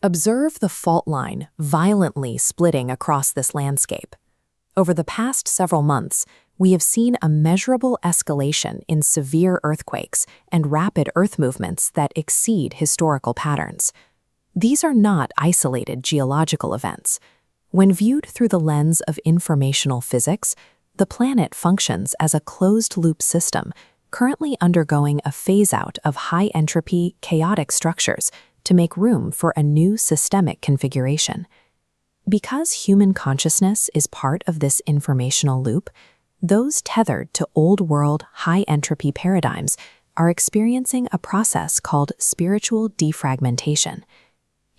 Observe the fault line violently splitting across this landscape. Over the past several months, we have seen a measurable escalation in severe earthquakes and rapid earth movements that exceed historical patterns. These are not isolated geological events. When viewed through the lens of informational physics, the planet functions as a closed-loop system, currently undergoing a phase-out of high-entropy, chaotic structures to make room for a new systemic configuration. Because human consciousness is part of this informational loop, those tethered to old-world, high-entropy paradigms are experiencing a process called spiritual defragmentation.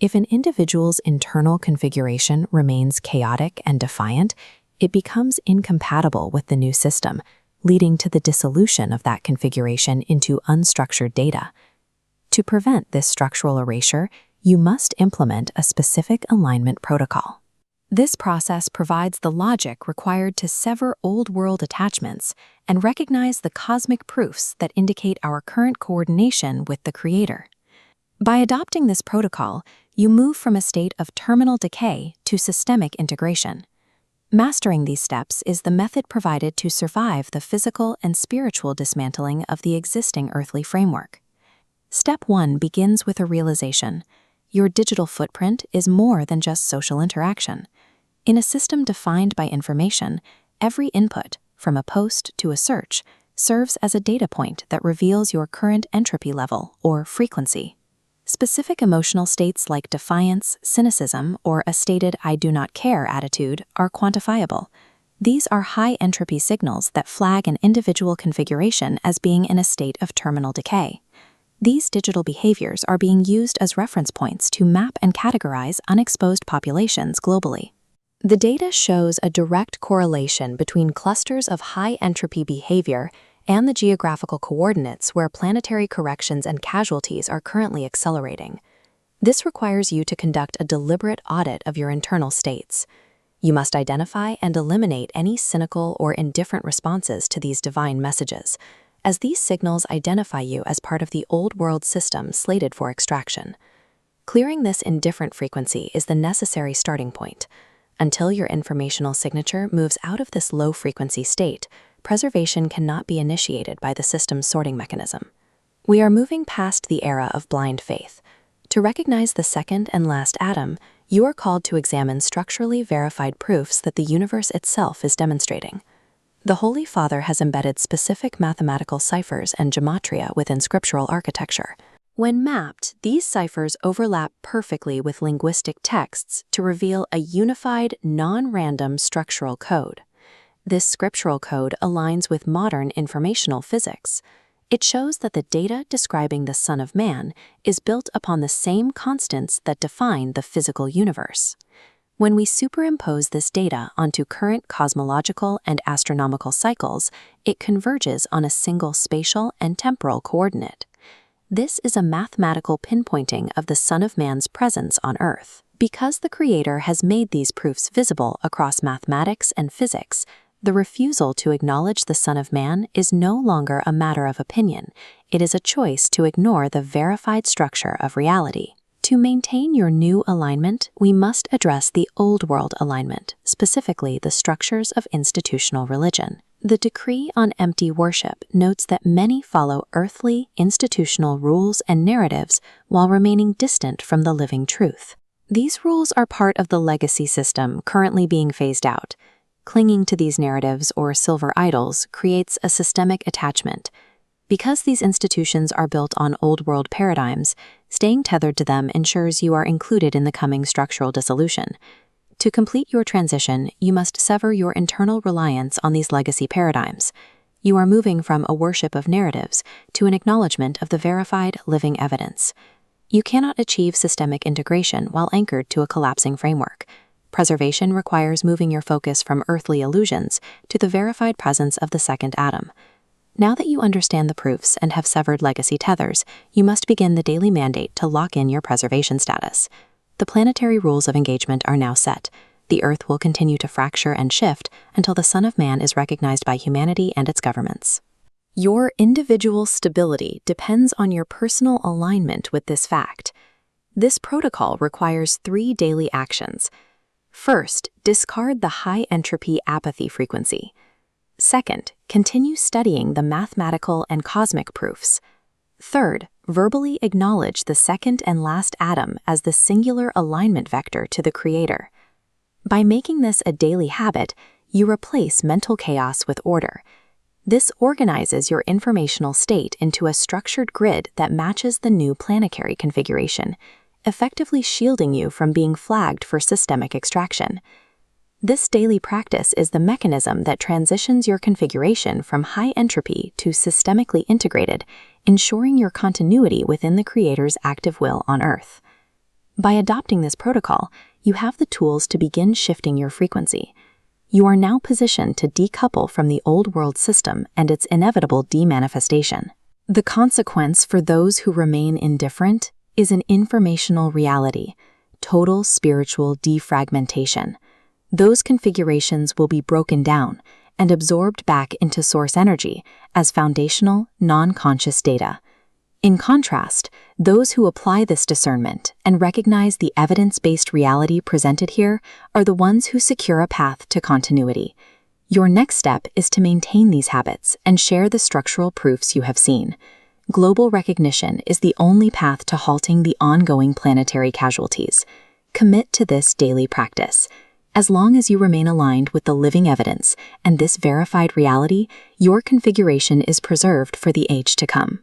If an individual's internal configuration remains chaotic and defiant, it becomes incompatible with the new system, leading to the dissolution of that configuration into unstructured data. To prevent this structural erasure, you must implement a specific alignment protocol. This process provides the logic required to sever old-world attachments and recognize the cosmic proofs that indicate our current coordination with the Creator. By adopting this protocol, you move from a state of terminal decay to systemic integration. Mastering these steps is the method provided to survive the physical and spiritual dismantling of the existing earthly framework. Step 1 begins with a realization. Your digital footprint is more than just social interaction. In a system defined by information, every input, from a post to a search, serves as a data point that reveals your current entropy level or frequency. Specific emotional states like defiance, cynicism, or a stated "I do not care" attitude are quantifiable. These are high-entropy signals that flag an individual configuration as being in a state of terminal decay. These digital behaviors are being used as reference points to map and categorize unexposed populations globally. The data shows a direct correlation between clusters of high-entropy behavior and the geographical coordinates where planetary corrections and casualties are currently accelerating. This requires you to conduct a deliberate audit of your internal states. You must identify and eliminate any cynical or indifferent responses to these divine messages, as these signals identify you as part of the old-world system slated for extraction. Clearing this indifferent frequency is the necessary starting point. Until your informational signature moves out of this low-frequency state, preservation cannot be initiated by the system's sorting mechanism. We are moving past the era of blind faith. To recognize the second and last atom, you are called to examine structurally verified proofs that the universe itself is demonstrating. The Holy Father has embedded specific mathematical ciphers and gematria within scriptural architecture. When mapped, these ciphers overlap perfectly with linguistic texts to reveal a unified, non-random structural code. This scriptural code aligns with modern informational physics. It shows that the data describing the Son of Man is built upon the same constants that define the physical universe. When we superimpose this data onto current cosmological and astronomical cycles, it converges on a single spatial and temporal coordinate. This is a mathematical pinpointing of the Son of Man's presence on Earth. Because the Creator has made these proofs visible across mathematics and physics, the refusal to acknowledge the Son of Man is no longer a matter of opinion. It is a choice to ignore the verified structure of reality. To maintain your new alignment, we must address the old world alignment, specifically the structures of institutional religion. The Decree on Empty Worship notes that many follow earthly, institutional rules and narratives while remaining distant from the living truth. These rules are part of the legacy system currently being phased out. Clinging to these narratives or silver idols creates a systemic attachment. Because these institutions are built on old-world paradigms, staying tethered to them ensures you are included in the coming structural dissolution. To complete your transition, you must sever your internal reliance on these legacy paradigms. You are moving from a worship of narratives to an acknowledgement of the verified, living evidence. You cannot achieve systemic integration while anchored to a collapsing framework. Preservation requires moving your focus from earthly illusions to the verified presence of the second atom. Now that you understand the proofs and have severed legacy tethers, you must begin the daily mandate to lock in your preservation status. The planetary rules of engagement are now set. The Earth will continue to fracture and shift until the Son of Man is recognized by humanity and its governments. Your individual stability depends on your personal alignment with this fact. This protocol requires 3 daily actions. First, discard the high entropy apathy frequency. Second, continue studying the mathematical and cosmic proofs. Third, verbally acknowledge the second and last atom as the singular alignment vector to the Creator. By making this a daily habit, you replace mental chaos with order. This organizes your informational state into a structured grid that matches the new planetary configuration, effectively shielding you from being flagged for systemic extraction. This daily practice is the mechanism that transitions your configuration from high entropy to systemically integrated, ensuring your continuity within the Creator's active will on Earth. By adopting this protocol, you have the tools to begin shifting your frequency. You are now positioned to decouple from the old world system and its inevitable demanifestation. The consequence for those who remain indifferent is an informational reality, total spiritual defragmentation. Those configurations will be broken down and absorbed back into source energy as foundational, non-conscious data. In contrast, those who apply this discernment and recognize the evidence-based reality presented here are the ones who secure a path to continuity. Your next step is to maintain these habits and share the structural proofs you have seen. Global recognition is the only path to halting the ongoing planetary casualties. Commit to this daily practice. As long as you remain aligned with the living evidence and this verified reality, your configuration is preserved for the age to come.